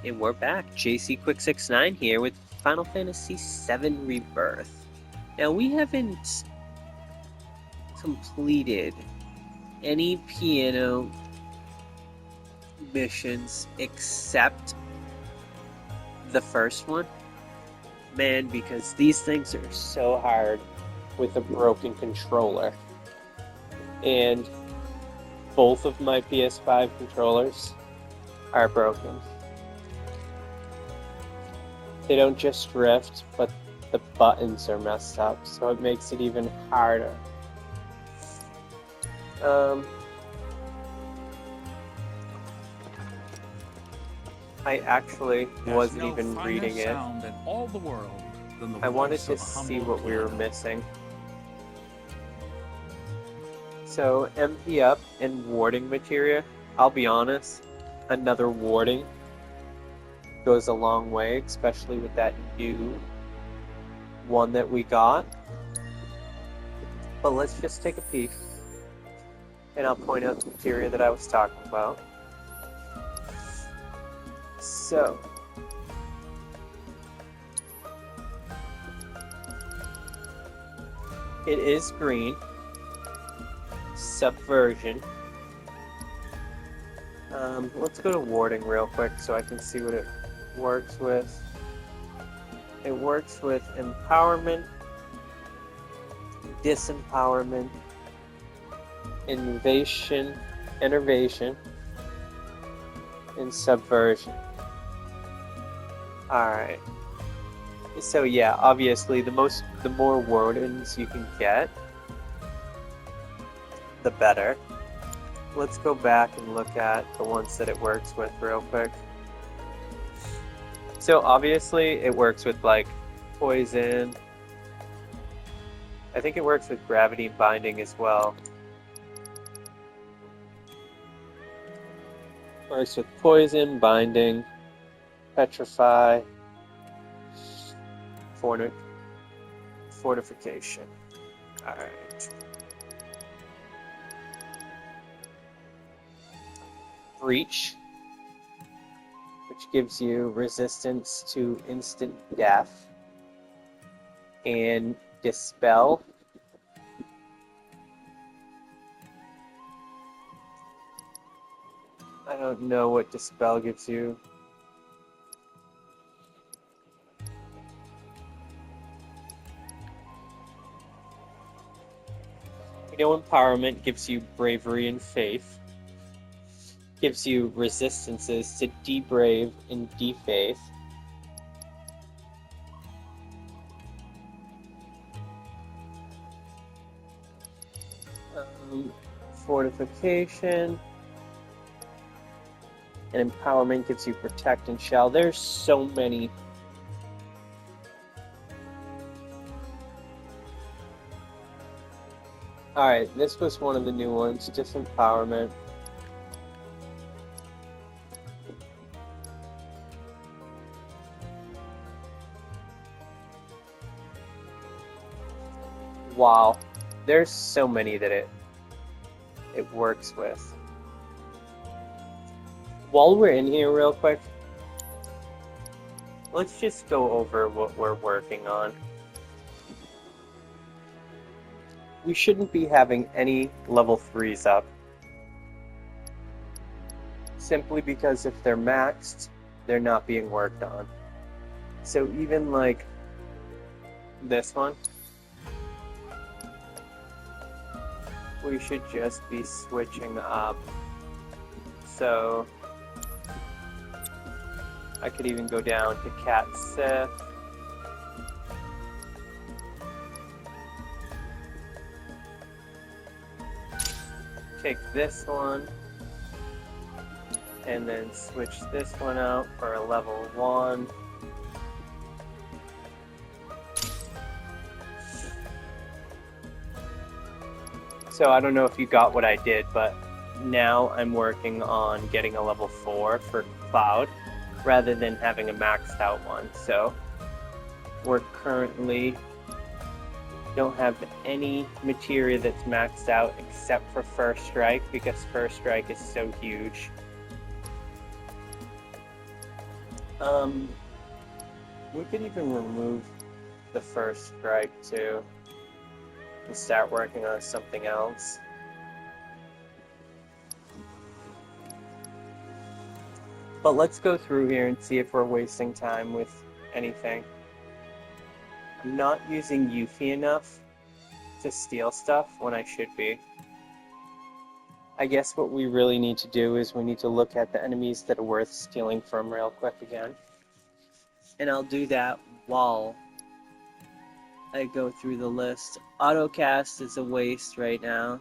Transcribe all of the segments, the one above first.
And we're back. JC Quick 69 here with Final Fantasy VII Rebirth. Now we haven't completed any piano missions except the first one. Man, because these things are so hard with a broken controller. And both of my PS5 controllers are broken. They don't just drift, but the buttons are messed up, so it makes it even harder. I actually wasn't even reading it. I wanted to see what we were missing. So, MP up and warding materia. I'll be honest, another warding goes a long way, especially with that new one that we got. But let's just take a peek, and I'll point out the materia that I was talking about. So, it is green. Subversion. Let's go to warding real quick so I can see what it works with. It works with empowerment, disempowerment, innovation, enervation, and subversion. Alright. So yeah, obviously the more wardens you can get, the better. Let's go back and look at the ones that it works with real quick. So obviously it works with like poison. I think it works with gravity binding as well. Works with poison, binding, petrify, fortification. Alright. Breach, which gives you resistance to instant death, and Dispel. I don't know what Dispel gives you. You know, Empowerment gives you bravery and faith. Gives you resistances to debrave and defaith. Fortification. And empowerment gives you protect and shell. There's so many. Alright, this was one of the new ones, disempowerment. Wow, there's so many that it works with. While we're in here real quick, let's just go over what we're working on. We shouldn't be having any level 3s up. Simply because if they're maxed, they're not being worked on. So even like this one, we should just be switching up. So I could even go down to Cat Sith. Take this one and then switch this one out for a level 1. So I don't know if you got what I did, but now I'm working on getting a level 4 for Cloud rather than having a maxed out one. So we're currently don't have any materia that's maxed out except for First Strike, because First Strike is so huge. Um, we could even remove the first strike too and start working on something else. But let's go through here and see if we're wasting time with anything. I'm not using Yuffie enough to steal stuff when I should be. I guess what we really need to do is we need to look at the enemies that are worth stealing from real quick again. And I'll do that while I go through the list. Autocast is a waste right now.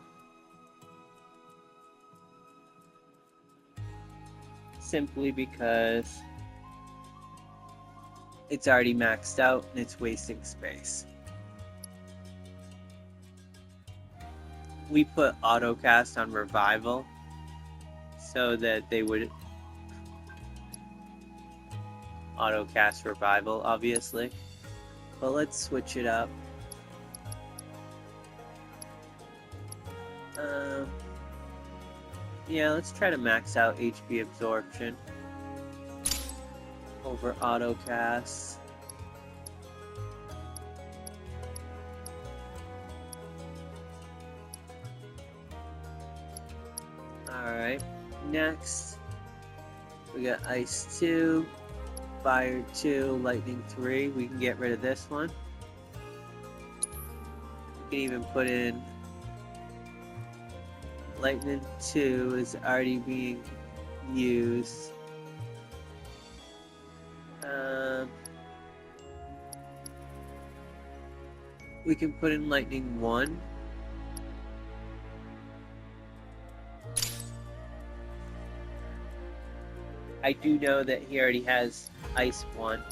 Simply because it's already maxed out and it's wasting space. We put autocast on revival so that they would autocast revival, obviously. But let's switch it up. Yeah, let's try to max out HP absorption over autocast. Alright, next we got Ice 2, Fire 2, Lightning 3. We can get rid of this one. We can even put in Lightning 2 is already being used. We can put in Lightning 1. I do know that he already has Ice 1.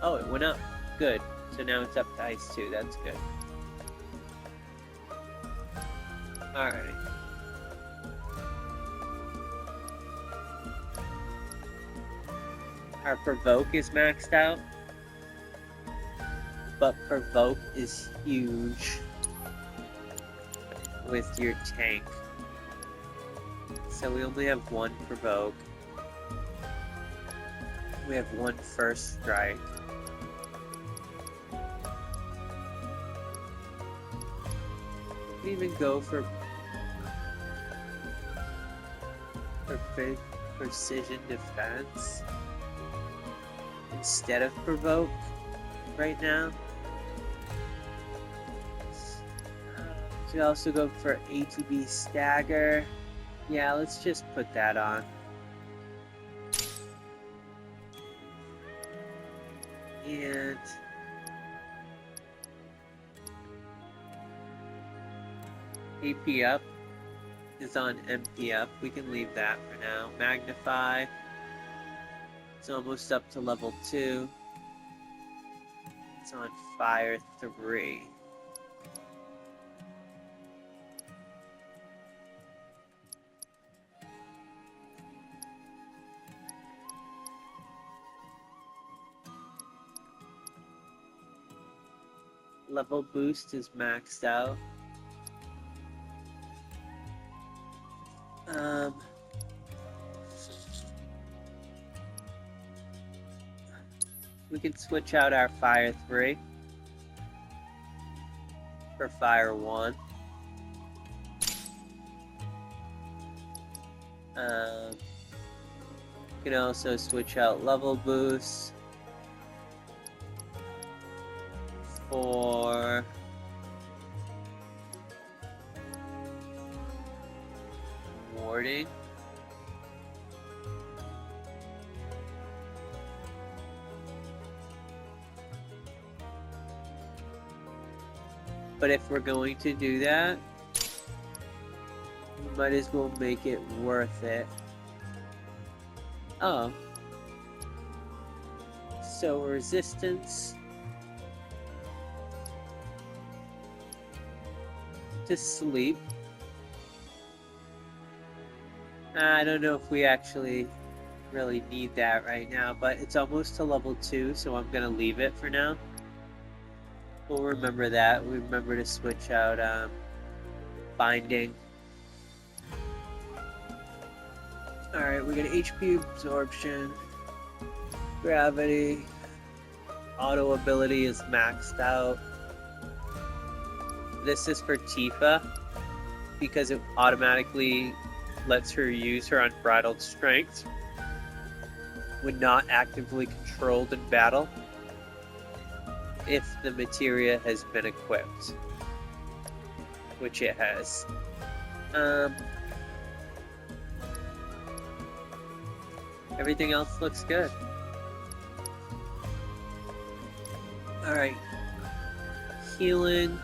Oh, it went up. Good. So now it's up to Ice 2. That's good. Alright. Our Provoke is maxed out. But Provoke is huge with your tank. So we only have one Provoke. We have one First Strike. We can even go for precision defense instead of Provoke right now. We could also go for ATB Stagger. Yeah, let's just put that on. And AP up is on MP up. We can leave that for now. Magnify. It's almost up to level 2. It's on Fire 3. Level boost is maxed out. We can switch out our Fire 3 for Fire 1. You can also switch out level boost for warding. But if we're going to do that, we might as well make it worth it. Oh. So resistance to sleep. I don't know if we actually really need that right now, but it's almost to level 2, so I'm gonna leave it for now. We'll remember that. We remember to switch out binding. Alright, we got HP absorption. Gravity. Auto ability is maxed out. This is for Tifa because it automatically lets her use her unbridled strength when not actively controlled in battle if the materia has been equipped, which it has. Everything else looks good. Alright. Healing.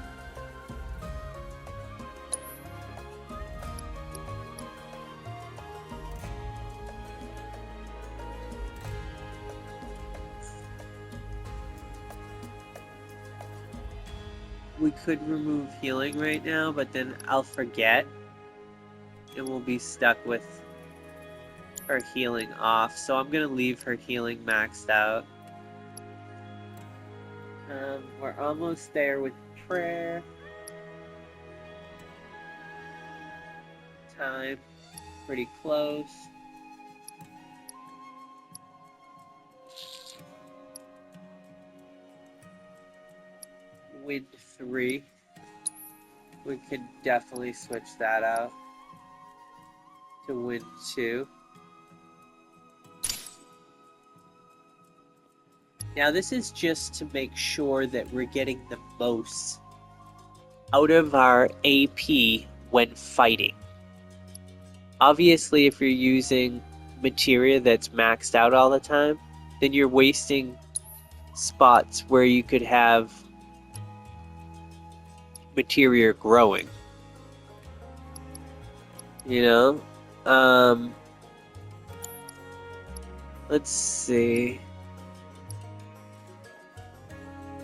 We could remove healing right now, but then I'll forget. And we'll be stuck with her healing off. So I'm going to leave her healing maxed out. We're almost there with prayer. Time. Pretty close. Wind 3. We could definitely switch that out to Wind 2. Now this is just to make sure that we're getting the most out of our AP when fighting. Obviously, if you're using materia that's maxed out all the time, then you're wasting spots where you could have materia growing. You know? Let's see.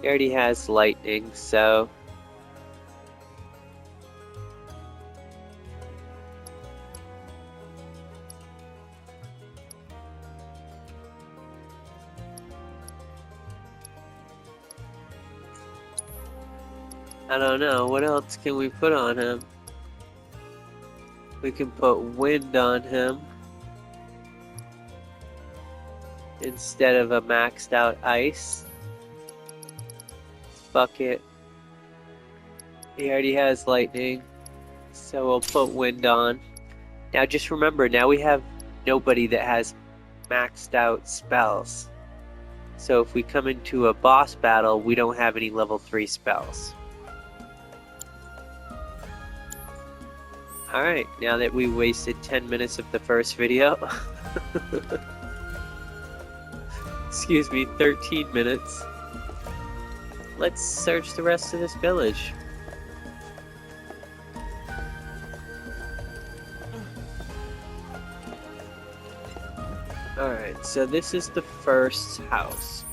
He already has lightning, so I don't know, what else can we put on him? We can put wind on him instead of a maxed out ice. Fuck it. He already has lightning, so we'll put wind on. Now just remember, now we have nobody that has maxed out spells. So if we come into a boss battle, we don't have any level 3 spells. Alright, now that we wasted 10 minutes of the first video. Excuse me, 13 minutes. Let's search the rest of this village. Alright, so this is the first house.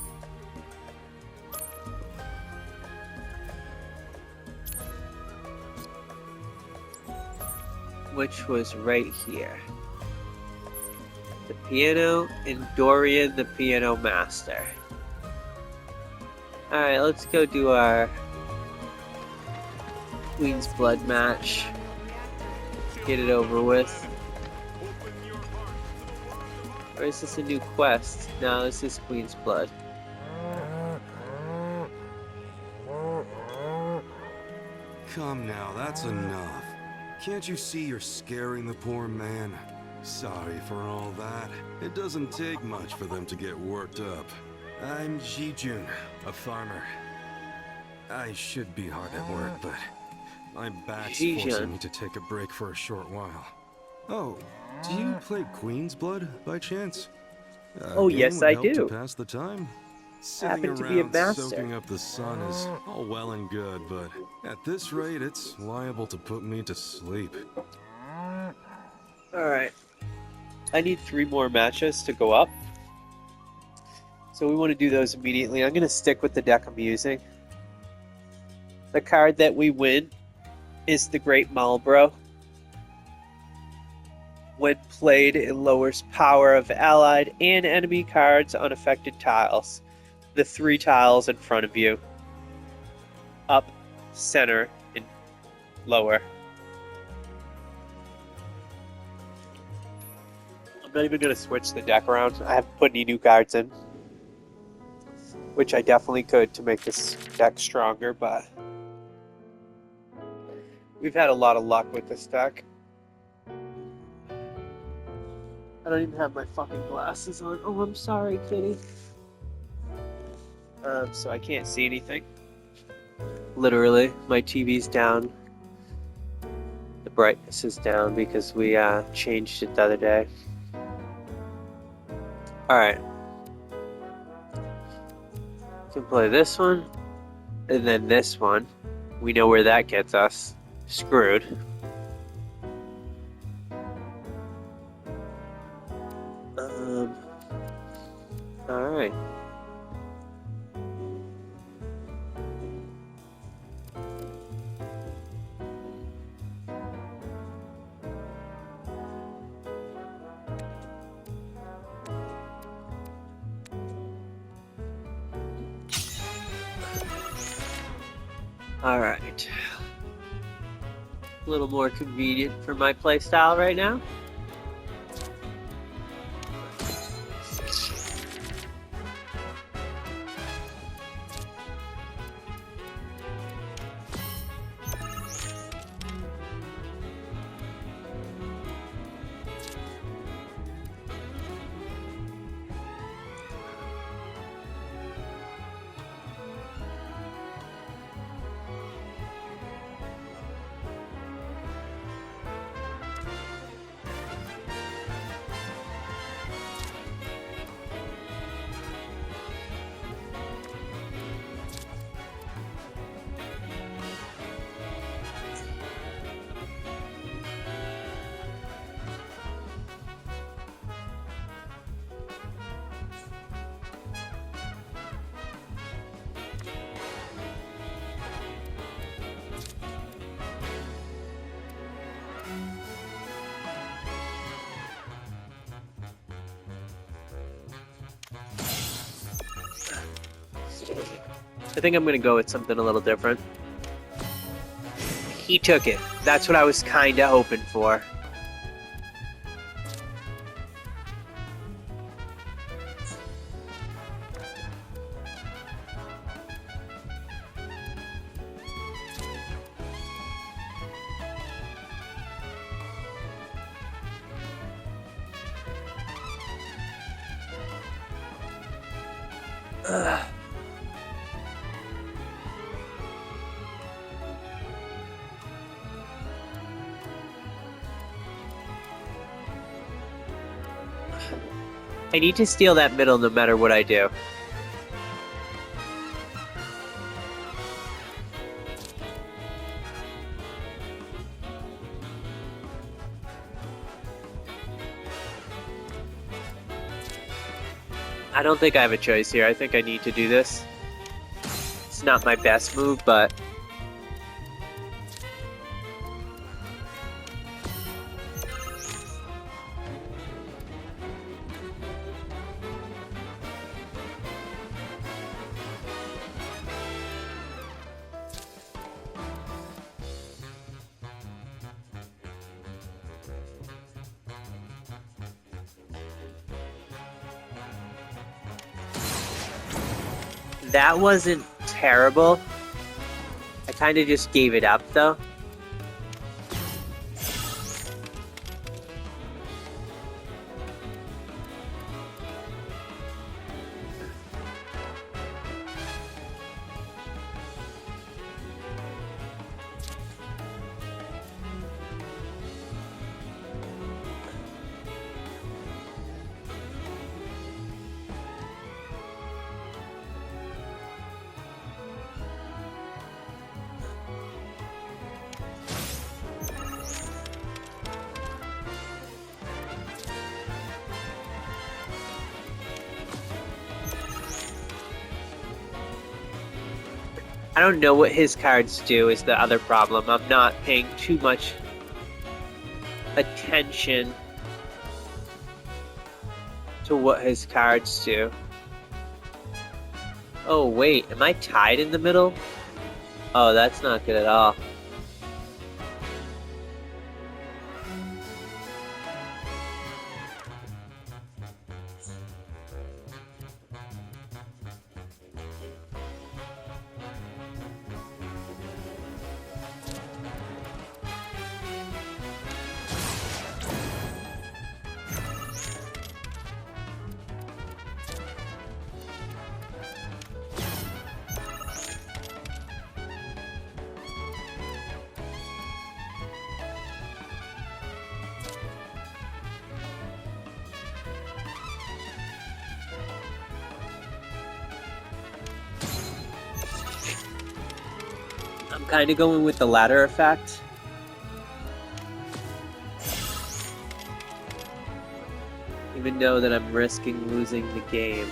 Which was right here. The piano and Dorian the piano master. Alright, let's go do our Queen's Blood match. Get it over with. Or is this a new quest? No, this is Queen's Blood. Come now, that's enough. Can't you see you're scaring the poor man? Sorry for all that. It doesn't take much for them to get worked up. I'm Zhijun, a farmer. I should be hard at work, but my back's forcing me to take a break for a short while. Oh, do you play Queen's Blood by chance? Oh yes, I do. To pass the time. Sitting happen to be a master. Soaking up the sun is all well and good, but at this rate, it's liable to put me to sleep. Alright. I need 3 more matches to go up. So we want to do those immediately. I'm going to stick with the deck I'm using. The card that we win is the Great Marlborough. When played, it lowers power of allied and enemy cards on affected tiles. The 3 tiles in front of you. Up, center, and lower. I'm not even going to switch the deck around. I haven't put any new cards in. which I definitely could to make this deck stronger, but we've had a lot of luck with this deck. I don't even have my fucking glasses on. Oh, I'm sorry, kitty. So I can't see anything. Literally, my TV's down. The brightness is down because we changed it the other day. Alright. Can play this one, and then this one. We know where that gets us. Screwed. Alright. Alright. A little more convenient for my playstyle right now. I think I'm gonna go with something a little different. He took it. That's what I was kinda hoping for. Ugh. I need to steal that middle no matter what I do. I don't think I have a choice here. I think I need to do this. It's not my best move, but that wasn't terrible. I kind of just gave it up, though. I don't know what his cards do is the other problem. I'm not paying too much attention to what his cards do. Oh wait, am I tied in the middle? Oh, that's not good at all. I'm kind of going with the latter effect. Even though that I'm risking losing the game.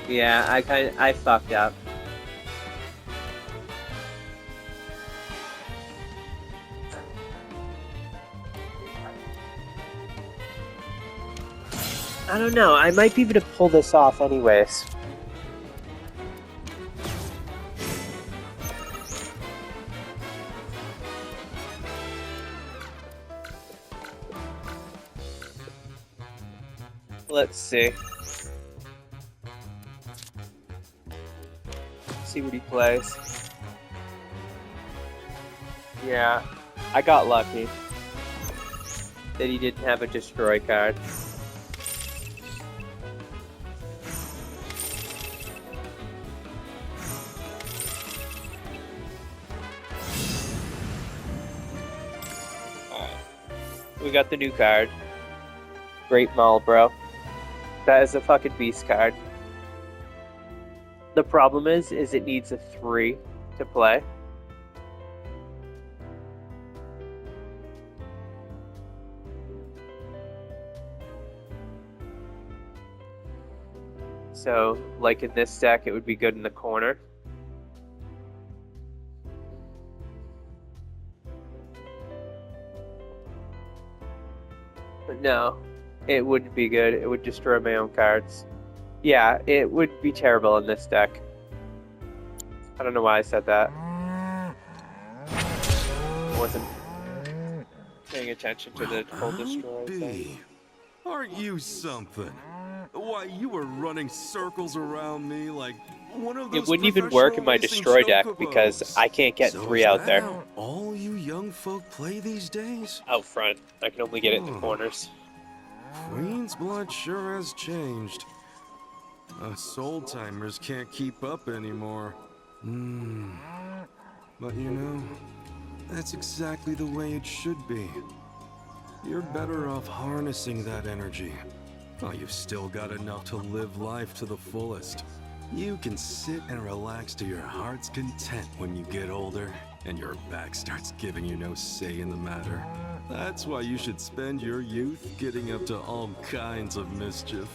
Yeah, I fucked up. I don't know, I might be able to pull this off anyways. Let's see. See what he plays. Yeah, I got lucky that he didn't have a destroy card. Alright. We got the new card. Great Marlboro. That is a fucking beast card. The problem is it needs a 3 to play. So, like in this deck, it would be good in the corner. But no, it wouldn't be good. It would destroy my own cards. Yeah, it would be terrible in this deck. I don't know why I said that. I wasn't paying attention to the whole destroy thing. Aren't you something? Why, you were running circles around me like one of those. It wouldn't even work in my destroy deck because I can't get 3 out there. How all you young folk play these days? Out front. I can only get it in the corners. Queen's blood sure has changed. Us old-timers can't keep up anymore. But you know, that's exactly the way it should be. You're better off harnessing that energy. Oh, you've still got enough to live life to the fullest. You can sit and relax to your heart's content when you get older, and your back starts giving you no say in the matter. That's why you should spend your youth getting up to all kinds of mischief.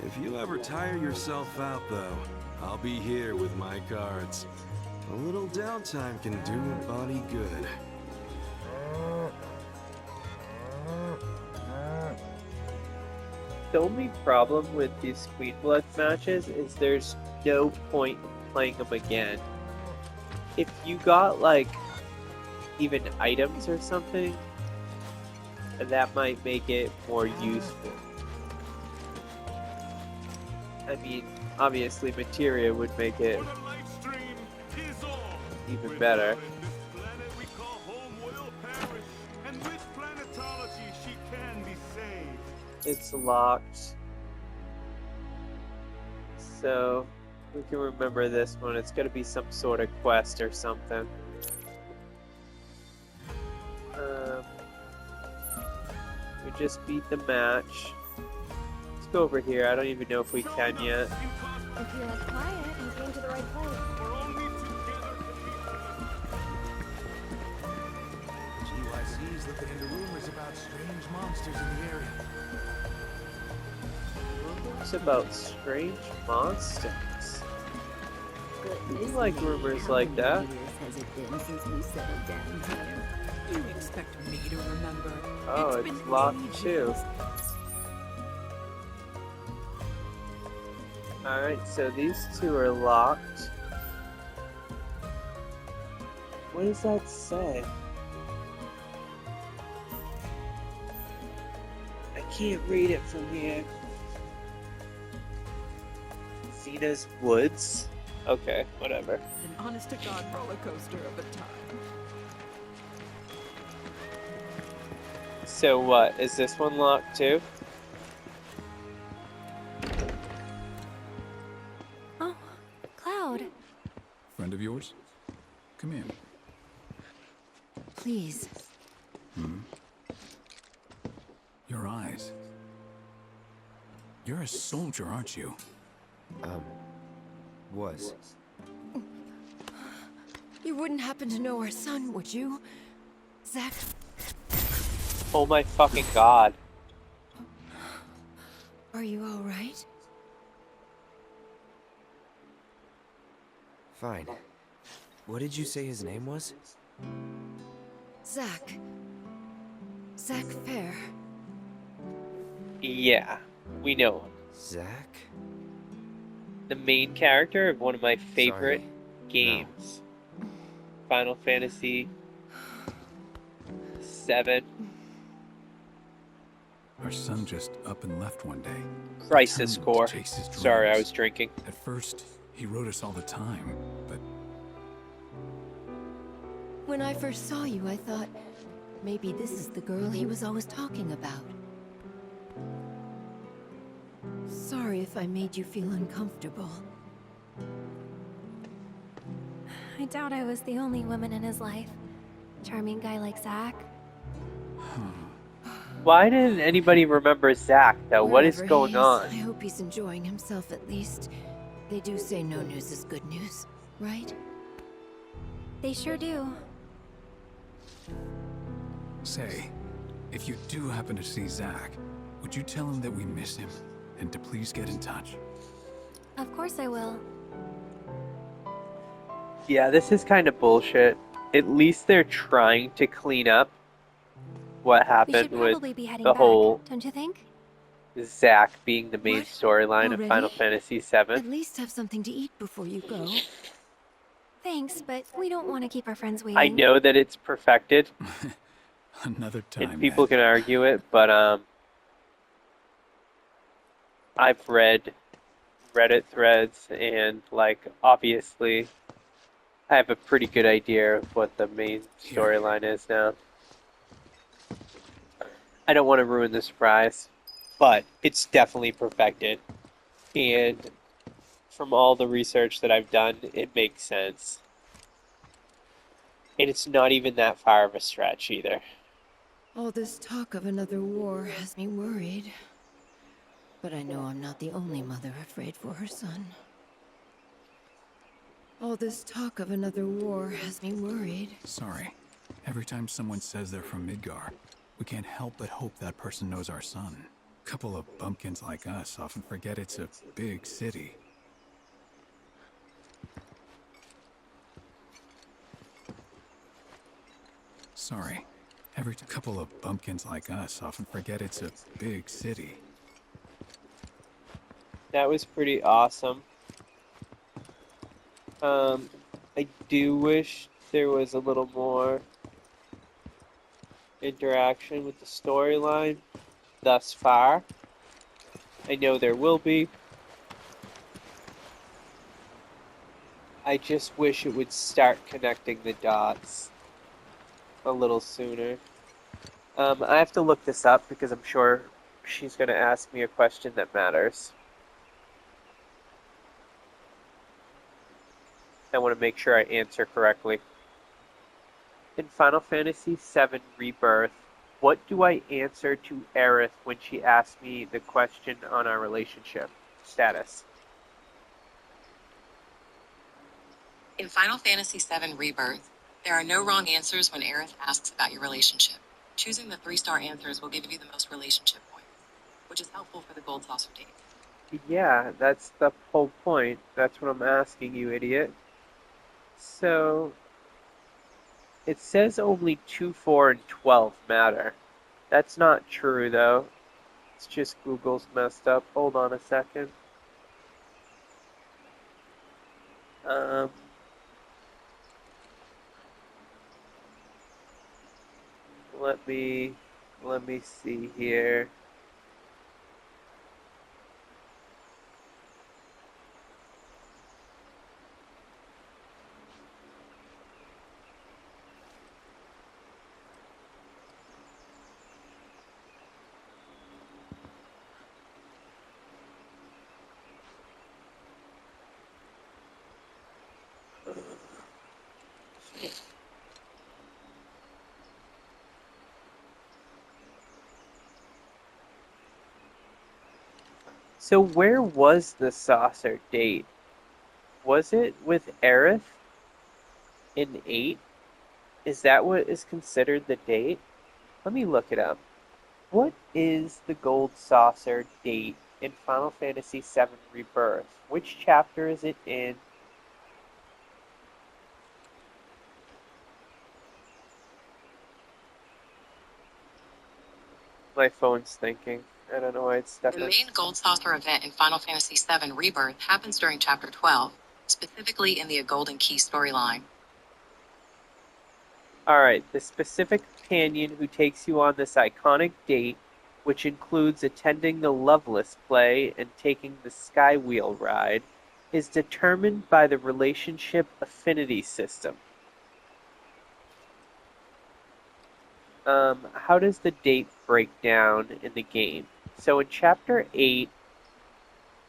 If you ever tire yourself out, though, I'll be here with my cards. A little downtime can do a body good. The only problem with these Queen Blood matches is there's no point in playing them again. If you got, like, even items or something, that might make it more useful. I mean, obviously materia would make it even better. It's locked. So, we can remember this one. It's gonna be some sort of quest or something. We just beat the match. Let's go over here. I don't even know if we can yet. If you like quiet, you came to the right place. GYC's looking into rumors about strange monsters in the area. Rumors about strange monsters. We like rumors like that. Has it been since we settled down here? You expect me to remember? Oh, it's locked too. Alright, so these two are locked. What does that say? I can't read it from here. Zena's Woods? Okay, whatever. An honest-to-God roller coaster of a time. So what, is this one locked too? Oh, Cloud. Friend of yours? Come in. Please, Your eyes. You're a soldier, aren't you? Was. You wouldn't happen to know our son, would you? Zach? Oh my fucking god. Are you alright? Fine. What did you say his name was? Zach. Zach Fair. Yeah, we know him. Zach? The main character of one of my favorite Sorry. games. Final Fantasy VII. Our son just up and left one day. Crisis determined to Core. chase his Sorry, I dreams. was drinking. At first, he wrote us all the time, but When I first saw you, I thought maybe this is the girl he was always talking about. Sorry if I made you feel uncomfortable. I doubt I was the only woman in his life. Charming guy like Zach. Why didn't anybody remember Zach, though? What is Wherever going he is, on? I hope he's enjoying himself at least. They do say no news is good news, right? They sure do. say, if you do happen to see Zach, would you tell him that we miss him and to please get in touch? Of course I will. Yeah, this is kind of bullshit. At least they're trying to clean up what We happened should with probably be heading the back, whole don't you think? Zach being the main What? storyline of Already? Final Fantasy VII. At least have something to eat before you go. Thanks, but we don't want to keep our friends waiting. I know that it's perfected, Another time, and people Ed. can argue it, but I've read Reddit threads, and like obviously, I have a pretty good idea of what the main storyline is now. I don't want to ruin the surprise, but it's definitely perfected, and from all the research that I've done, it makes sense. And it's not even that far of a stretch either. All this talk of another war has me worried. But I know I'm not the only mother afraid for her son. All this talk of another war has me worried. Sorry. Every time someone says they're from Midgar, we can't help but hope that person knows our son. Couple of bumpkins like us often forget it's a big city. Sorry. Every couple of bumpkins like us often forget it's a big city. That was pretty awesome. I do wish there was a little more interaction with the storyline thus far. I know there will be. I just wish it would start connecting the dots a little sooner. I have to look this up because I'm sure she's going to ask me a question that matters. I want to make sure I answer correctly. In Final Fantasy VII Rebirth, what do I answer to Aerith when she asks me the question on our relationship status? In Final Fantasy VII Rebirth, there are no wrong answers when Aerith asks about your relationship. Choosing the 3-star answers will give you the most relationship points, which is helpful for the Gold Saucer date. Yeah, that's the whole point. That's what I'm asking you, idiot. So, it says only 2, 4, and 12 matter. That's not true, though. It's just Google's messed up. Hold on a second. Let me see here. So where was the saucer date? Was it with Aerith in 8? Is that what is considered the date? Let me look it up. What is the gold saucer date in Final Fantasy VII Rebirth? Which chapter is it in? My phone's thinking. I don't know why it's stuck. The main Gold Saucer event in Final Fantasy VII Rebirth happens during Chapter 12, specifically in the A Golden Key storyline. Alright, the specific companion who takes you on this iconic date, which includes attending the Loveless play and taking the Skywheel ride, is determined by the relationship affinity system. How does the date break down in the game? So in Chapter 8,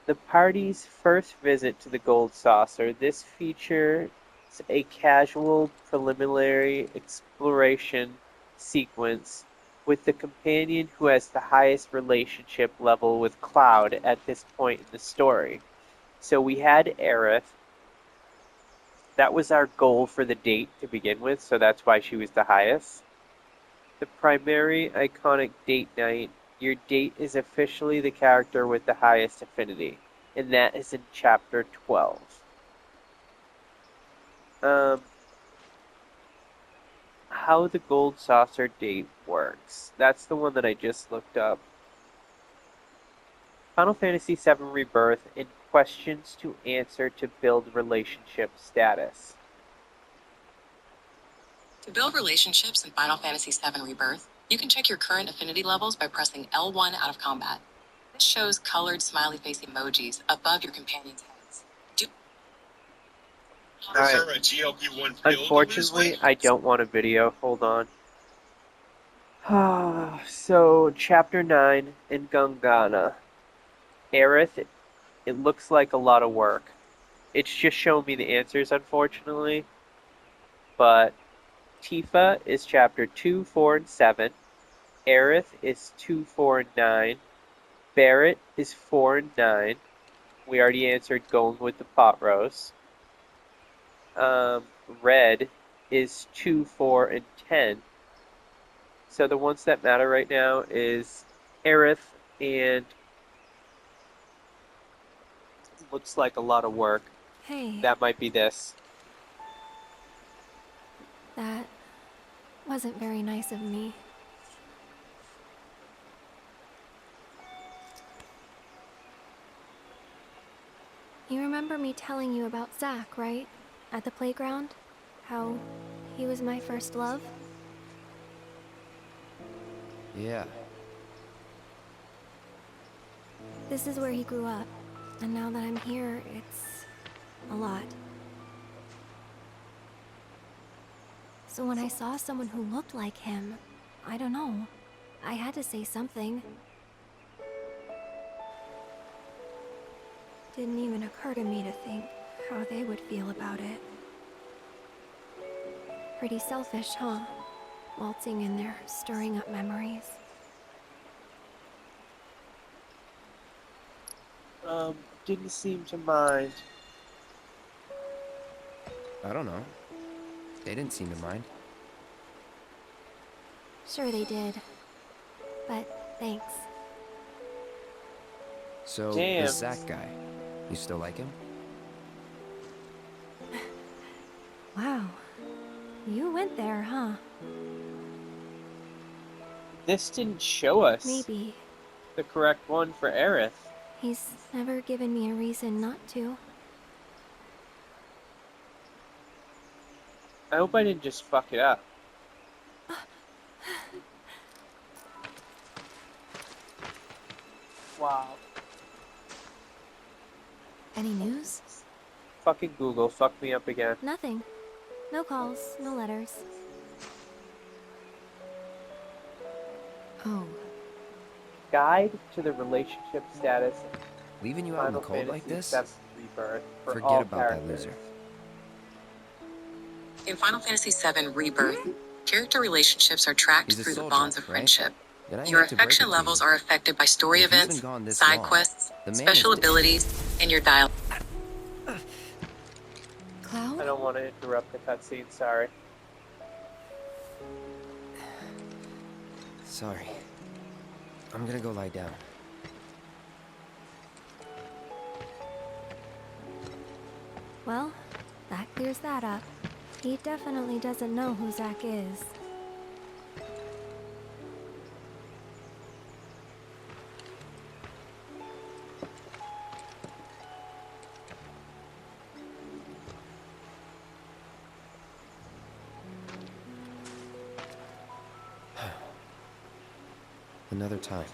the party's first visit to the Gold Saucer, this features a casual preliminary exploration sequence with the companion who has the highest relationship level with Cloud at this point in the story. So we had Aerith. That was our goal for the date to begin with, so that's why she was the highest. The primary iconic date night, your date is officially the character with the highest affinity, and that is in Chapter 12. How the Gold Saucer date works. That's the one that I just looked up. Final Fantasy VII Rebirth in questions to answer to build relationship status. To build relationships in Final Fantasy VII Rebirth, you can check your current affinity levels by pressing L1 out of combat. This shows colored smiley face emojis above your companions' heads. Unfortunately, I don't want a video. Hold on. So, Chapter 9 in Gongana. Aerith, it looks like a lot of work. It's just showing me the answers, unfortunately. But Tifa is Chapter 2, 4, and 7. Aerith is 2, 4, and 9. Barrett is 4 and 9. We already answered going with the pot roast. Red is 2, 4, and 10. So the ones that matter right now is Aerith and looks like a lot of work. Hey, That might be this. that wasn't very nice of me. You remember me telling you about Zach, right? At the playground? How he was my first love? Yeah. This is where he grew up, and now that I'm here, it's a lot. So when I saw someone who looked like him, I don't know, I had to say something. Didn't even occur to me to think how they would feel about it. Pretty selfish, huh? Waltzing in there, stirring up memories. Didn't seem to mind. I don't know. They didn't seem to mind. Sure they did. But thanks. So, Damn. this Zach guy, you still like him? Wow. You went there, huh? This didn't show us Maybe. the correct one for Aerith. He's never given me a reason not to. I hope I didn't just fuck it up. Wow. Any news? Fucking Google fucked me up again. Nothing. No calls, no letters. Oh, Guide to the relationship status Leaving you out in the Final cold like Fantasy this? VII Rebirth for Forget all about that characters. loser. In Final Fantasy VII Rebirth, character relationships are tracked He's a through the soldier, bonds of right? friendship. Then I Your hate to break it affection to levels you, are affected by story but if you've events, been gone this side long, quests, the man special is dead. abilities, and your dialogue. I Cloud? don't want to interrupt the cutscene, sorry. Sorry. I'm gonna go lie down. Well, that clears that up. He definitely doesn't know who Zach is. Another time.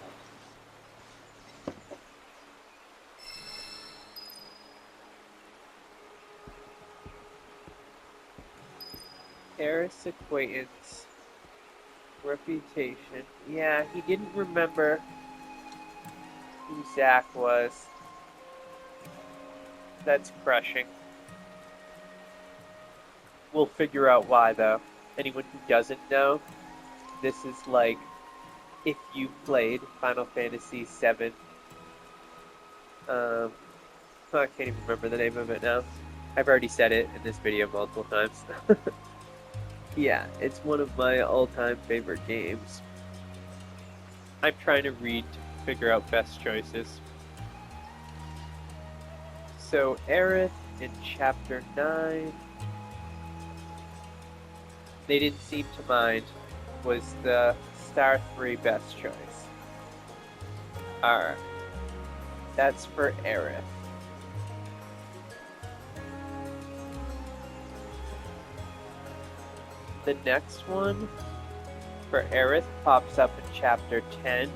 Aerith's acquaintance. Reputation. Yeah, he didn't remember who Zach was. That's crushing. We'll figure out why, though. Anyone who doesn't know, this is like if you played Final Fantasy VII. I can't even remember the name of it now. I've already said it in this video multiple times. Yeah, it's one of my all-time favorite games. I'm trying to read to figure out best choices. So, Aerith in Chapter 9, they didn't seem to mind, was the Star 3 best choice. Alright. That's for Aerith. The next one for Aerith pops up in Chapter 10.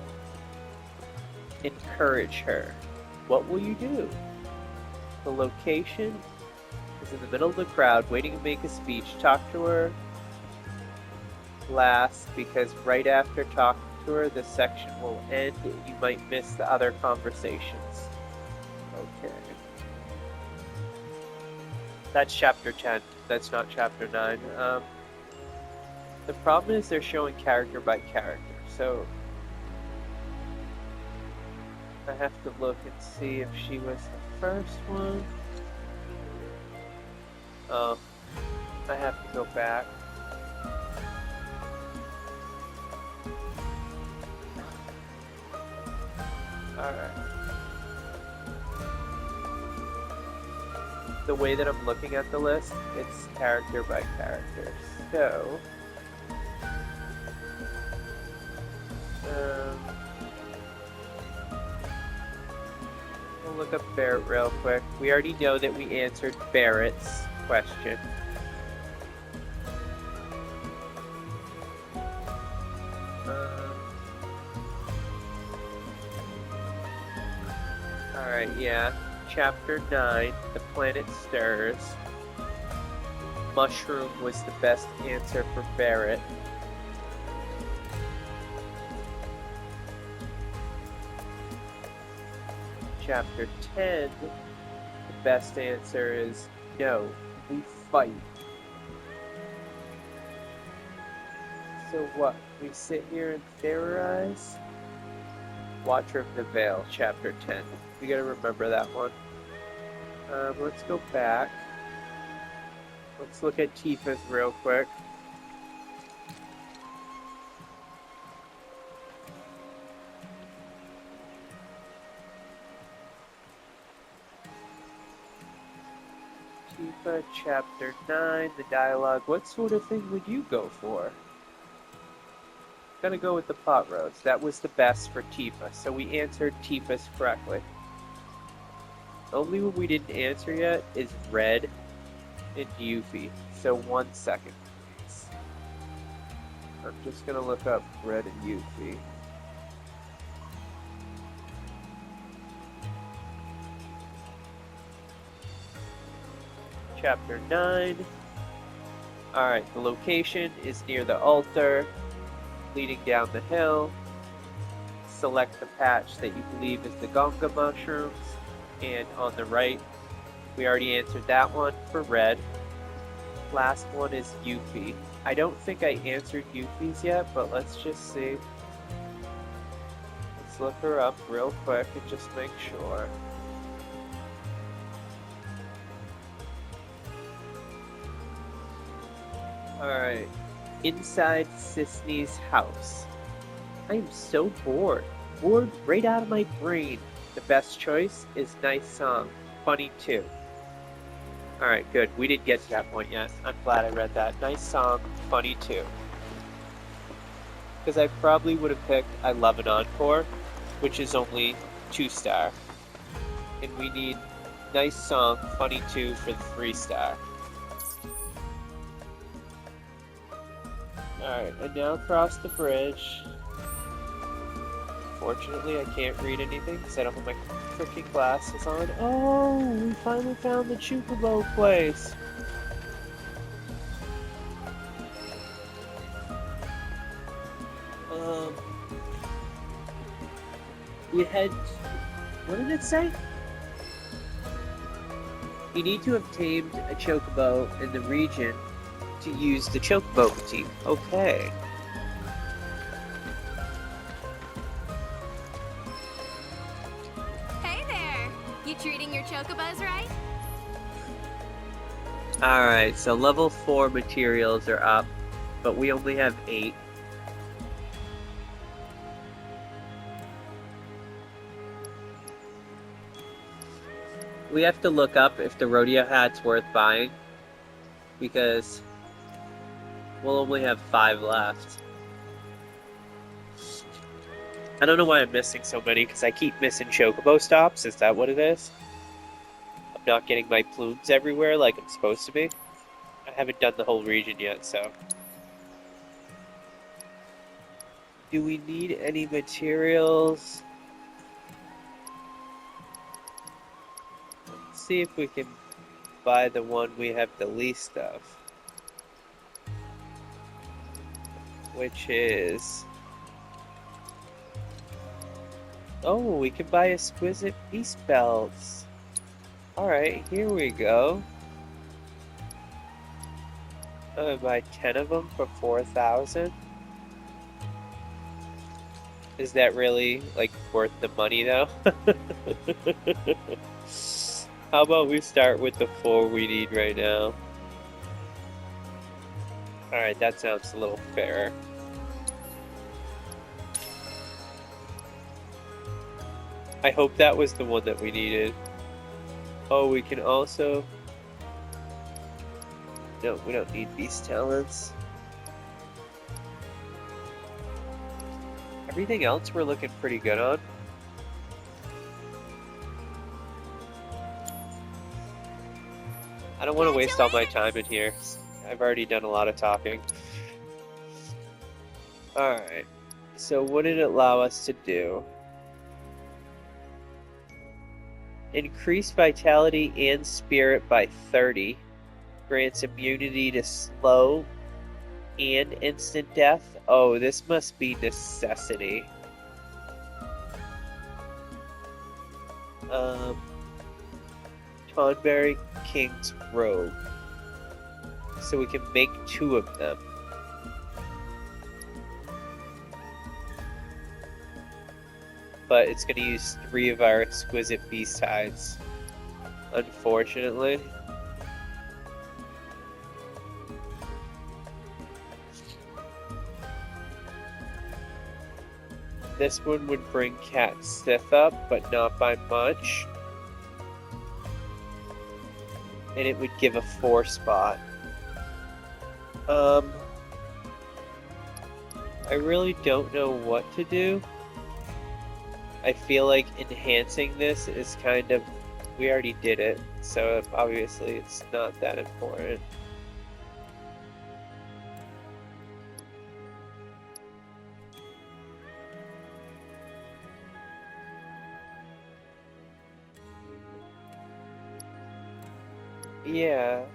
Encourage her. What will you do? The location is in the middle of the crowd, waiting to make a speech. Talk to her last, because right after talking to her, this section will end. You might miss the other conversations. Okay. That's Chapter 10. That's not Chapter 9. The problem is they're showing character by character, so I have to look and see if she was the first one. Oh, I have to go back. Alright. The way that I'm looking at the list, it's character by character. So, we'll look up Barrett real quick. We already know that we answered Barrett's question. Alright, yeah. Chapter 9, The Planet Stirs. Mushroom was the best answer for Barrett. Chapter 10, the best answer is no, we fight. So what? We sit here and theorize? Watcher of the Veil, Chapter 10. We gotta remember that one. Let's go back. Let's look at Tifa's real quick. Tifa, Chapter 9, the dialogue. What sort of thing would you go for? Gonna go with the pot roast. That was the best for Tifa, so we answered Tifa's correctly. The only one we didn't answer yet is Red and Yuffie. So 1 second, please. I'm just gonna look up Red and Yuffie. Chapter 9. Alright, the location is near the altar, leading down the hill. Select the patch that you believe is the Gonga mushrooms, and on the right, we already answered that one for Red. Last one is Yuffie. I don't think I answered Yuffie's yet, but let's just see. look her up real quick and just make sure. Alright. Inside Sisney's house. I am so bored. Bored right out of my brain. The best choice is nice song. Funny too. Alright, good. We didn't get to that point yet. I'm glad I read that. Nice song. Funny too. Because I probably would have picked I Love an Encore, which is only 2-star. And we need nice song. Funny too for the 3-star. Alright, I now cross the bridge. Fortunately, I can't read anything because I don't have my freaking glasses on. Oh, we finally found the Chocobo place. You had... What did it say? You need to have tamed a Chocobo in the region to use the Chocobo team. Okay. Hey there! You treating your chocobos right? Alright, so level 4 materials are up, but we only have 8. We have to look up if the rodeo hat's worth buying, because we'll only have 5 left. I don't know why I'm missing so many, because I keep missing Chocobo stops. Is that what it is? I'm not getting my plumes everywhere like I'm supposed to be. I haven't done the whole region yet, so... Do we need any materials? Let's see if we can buy the one we have the least of. Which is... Oh, we can buy exquisite beast belts. Alright, here we go. I'm gonna buy 10 of them for 4,000. Is that really, like, worth the money, though? How about we start with the 4 we need right now? Alright, that sounds a little fairer. I hope that was the one that we needed. Oh, we can also... No, we don't need beast talents. Everything else we're looking pretty good on. I don't want to waste all my time in here. I've already done a lot of talking. Alright. So what did it allow us to do? Increase vitality and spirit by 30. Grants immunity to slow and instant death. Oh, this must be necessity. Tonberry King's Robe. So we can make 2 of them. But it's going to use 3 of our exquisite beast hides. Unfortunately. This one would bring Cat Sith up, but not by much. And it would give a 4 spot. I really don't know what to do. I feel like enhancing this is kind of... We already did it, so obviously it's not that important. Yeah.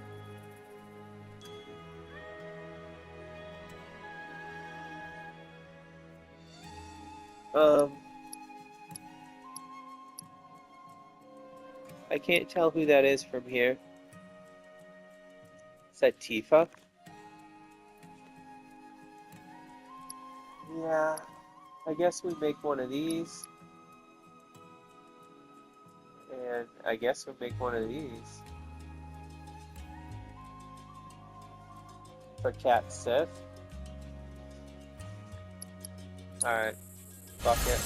I can't tell who that is from here. Is that Tifa? Yeah. I guess we make one of these. And I guess we'll make one of these. For Cat Sith. Alright. Fuck it.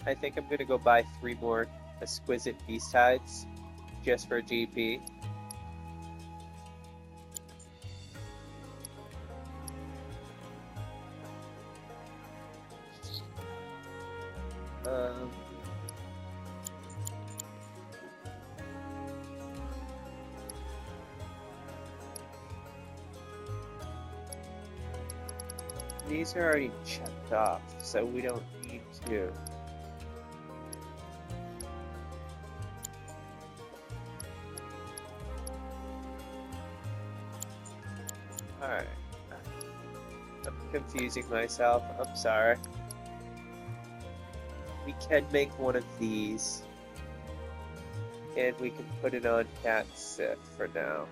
I think I'm gonna go buy 3 more exquisite beast hides just for GP. These are already checked off, so we don't need to. Alright. I'm confusing myself. I'm sorry. We can make one of these. And we can put it on Cat Sith for now.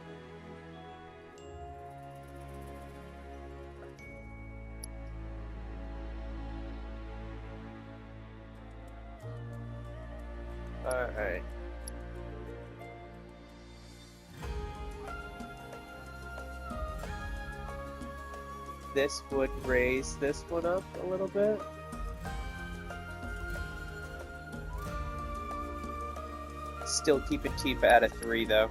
Alright. This would raise this one up a little bit. Still keeping Tifa at a 3 though.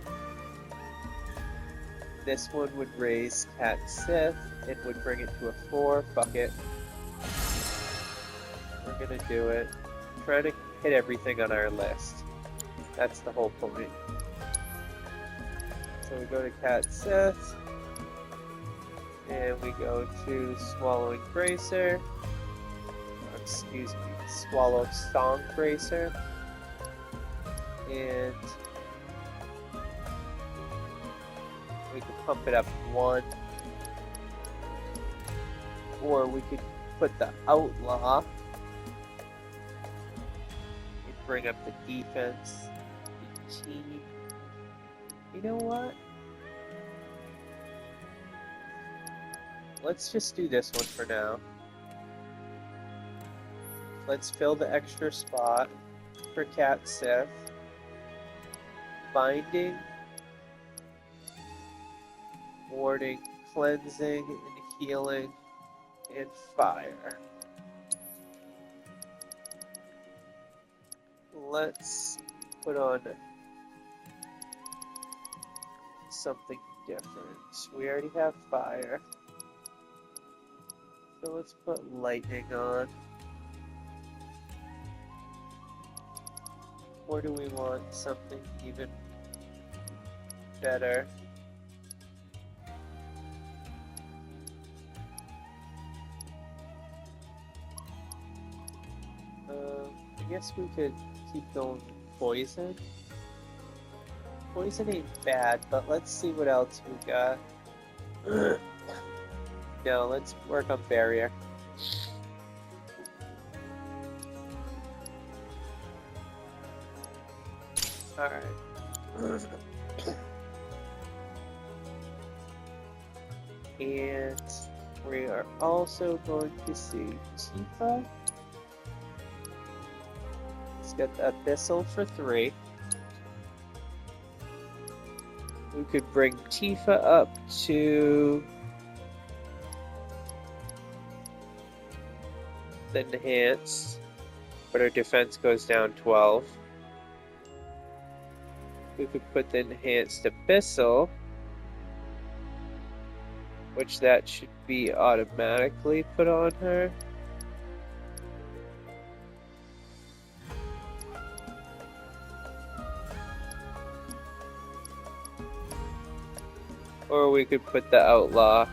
This one would raise Cat Sith. It would bring it to a 4. Fuck it. We're gonna do it. Trying to hit everything on our list. That's the whole point. So we go to Cat Sith. And we go to Swallowing Bracer. Excuse me, Swallow Song Bracer. And we could pump it up 1. Or we could put the Outlaw. We'd bring up the defense. 18. You know what? Let's just do this one for now. Let's fill the extra spot for Cat Sith. Binding, warding, cleansing, and healing, and fire. Let's put on something different. We already have fire. So let's put lightning on. Or do we want something even better? I guess we could keep going with poison. Poison ain't bad, but let's see what else we got. No, let's work on barrier. Alright. And we are also going to see Tifa. Let's get the Abyssal for 3. We could bring Tifa up to the Enhance, but her defense goes down 12. We could put the Enhanced Abyssal, which that should be automatically put on her. Or we could put the Outlaw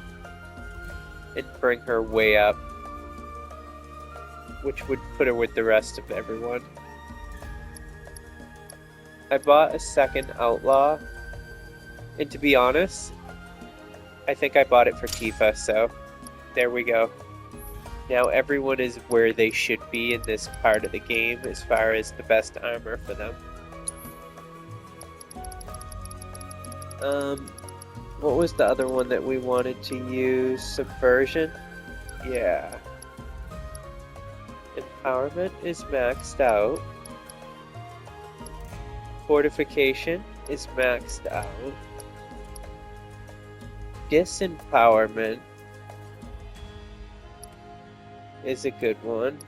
and bring her way up, which would put her with the rest of everyone. I bought a second Outlaw, and to be honest, I think I bought it for Tifa, so there we go. Now everyone is where they should be in this part of the game as far as the best armor for them. What was the other one that we wanted to use? Subversion? Yeah. Empowerment is maxed out. Fortification is maxed out. Disempowerment is a good one.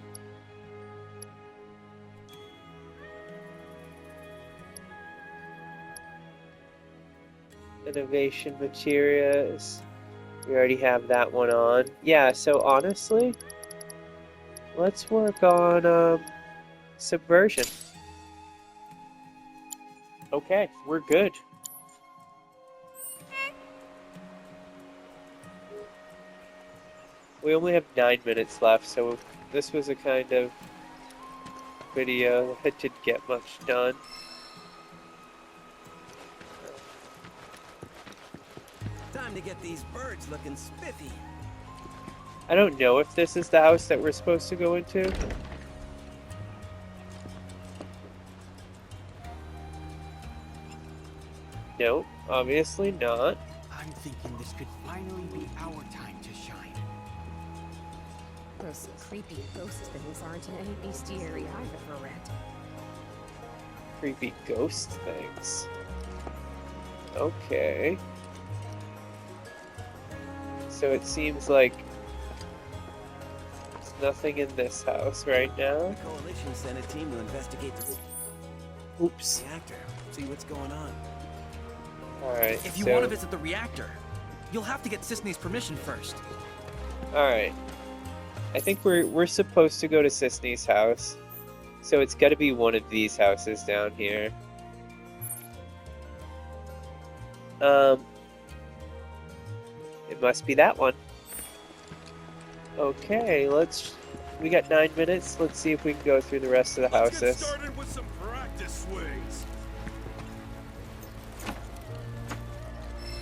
Innovation materials. We already have that one on. Yeah, so honestly, let's work on subversion. Okay, we're good. We only have 9 minutes left, so this was a kind of video that didn't get much done. Time to get these birds looking spiffy. I don't know if this is the house that we're supposed to go into. No, obviously not. I'm thinking this could finally be our time to shine. Those creepy ghost things aren't in any bestiary I've ever read. Creepy ghost things. Okay. So it seems like there's nothing in this house right now. The coalition sent a team to investigate the Oops. reactor, see what's going on. Alright, If you so... want to visit the reactor, you'll have to get Sisney's permission first. Alright. I think we're supposed to go to Sisney's house. So it's gotta be one of these houses down here. It must be that one. Okay, we got 9 minutes. Let's see if we can go through the rest of the houses. Let's get started with some practice swings.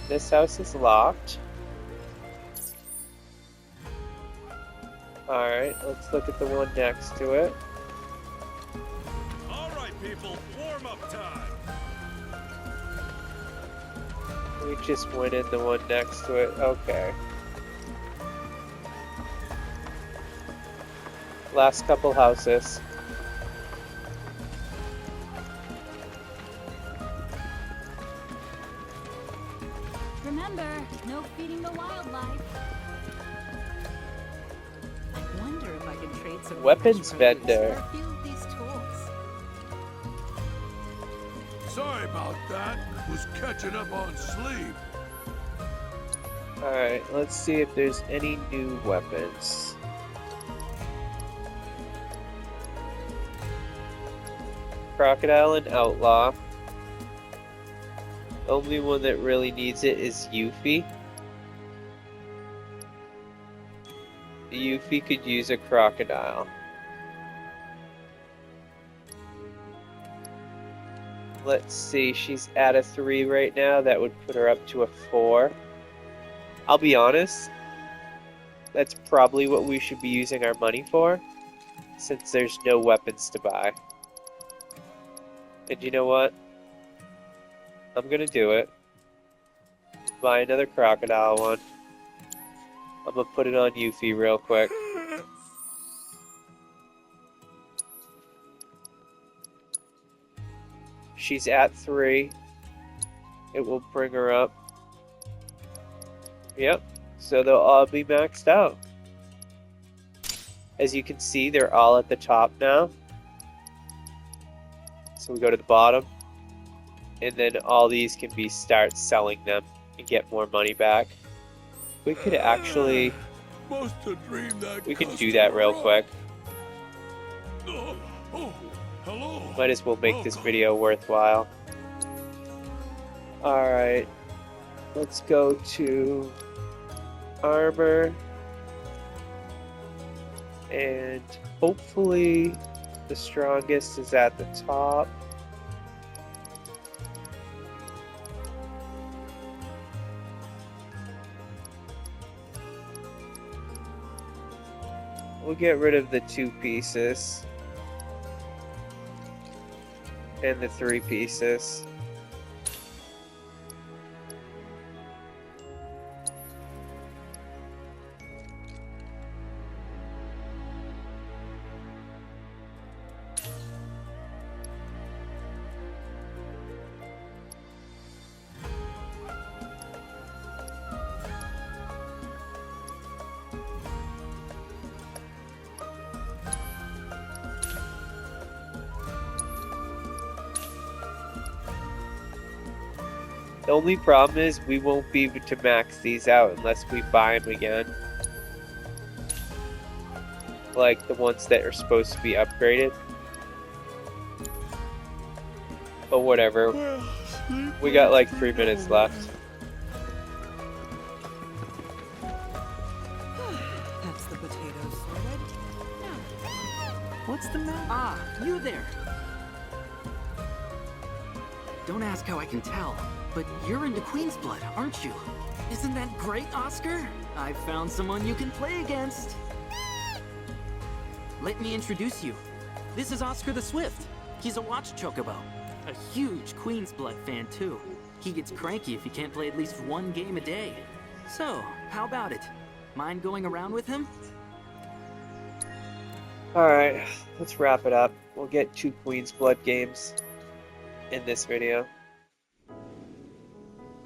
This house is locked. Alright, let's look at the one next to it. All right, people, warm up time. We just went in the one next to it. Okay. Last couple houses. Remember, no feeding the wildlife. I wonder if I can trade some Weapons fresh produce vendor. for a few of these tools. Sorry about that. Was catching up on sleep. Alright, let's see if there's any new weapons. Crocodile and Outlaw. The only one that really needs it is Yuffie. Yuffie could use a crocodile. Let's see, she's at a 3 right now. That would put her up to a 4. I'll be honest, that's probably what we should be using our money for, since there's no weapons to buy. And you know what? I'm gonna do it. Buy another crocodile one. I'm gonna put it on Yuffie real quick. She's at 3. It will bring her up. Yep, so they'll all be maxed out. As you can see, they're all at the top now. So we go to the bottom. And then all these can be start selling them and get more money back. We could actually... We can do that real quick. Hello. Might as well make this video worthwhile. Alright. Let's go to armor. And hopefully the strongest is at the top. We'll get rid of the 2 pieces. And the 3 pieces. The only problem is we won't be able to max these out unless we buy them again. Like the ones that are supposed to be upgraded. But whatever. We got like 3 minutes left. That's the potatoes sorted. What's the matter? Ah, you there. Don't ask how I can tell, but you're into Queen's Blood, aren't you? Isn't that great, Oscar? I found someone you can play against. Let me introduce you. This is Oscar the Swift. He's a watch chocobo. A huge Queen's Blood fan, too. He gets cranky if he can't play at least one game a day. So, how about it? Mind going around with him? Alright, let's wrap it up. We'll get 2 Queen's Blood games in this video.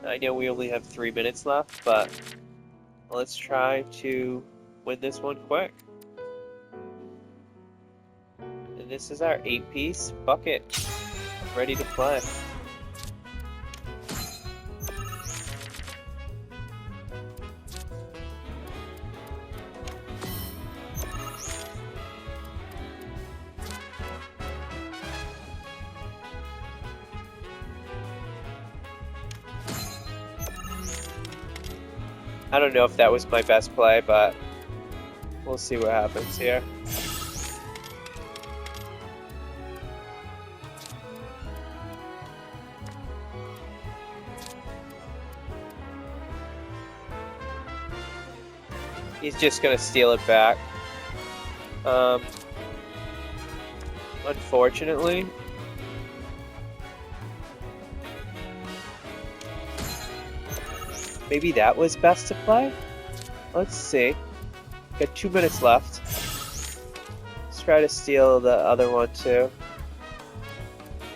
I know we only have 3 minutes left, but let's try to win this one quick. And this is our 8-piece bucket. Ready to play. I don't know if that was my best play, but we'll see what happens here. He's just gonna steal it back. Unfortunately. Maybe that was best to play? Let's see. Got 2 minutes left. Let's try to steal the other one too.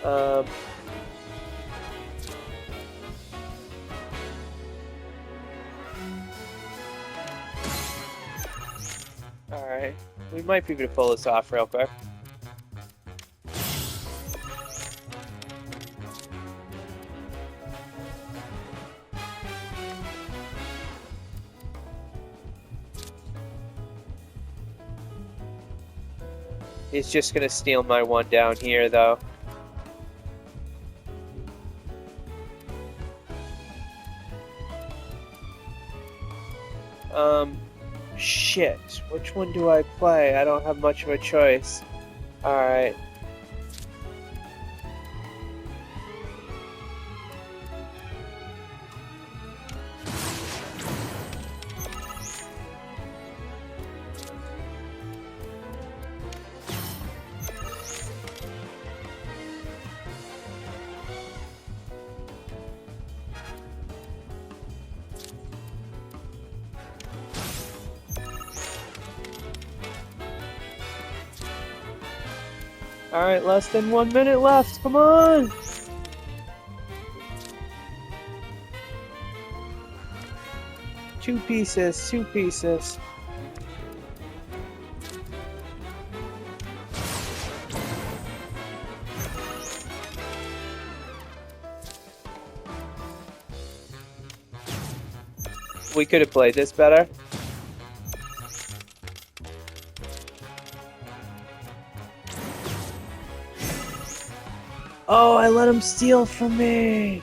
Alright. We might be able to pull this off real quick. He's just gonna steal my one down here, though. Shit. Which one do I play? I don't have much of a choice. Alright. Alright, less than 1 minute left. Come on! Two pieces, 2 pieces. We could have played this better. Oh, I let him steal from me.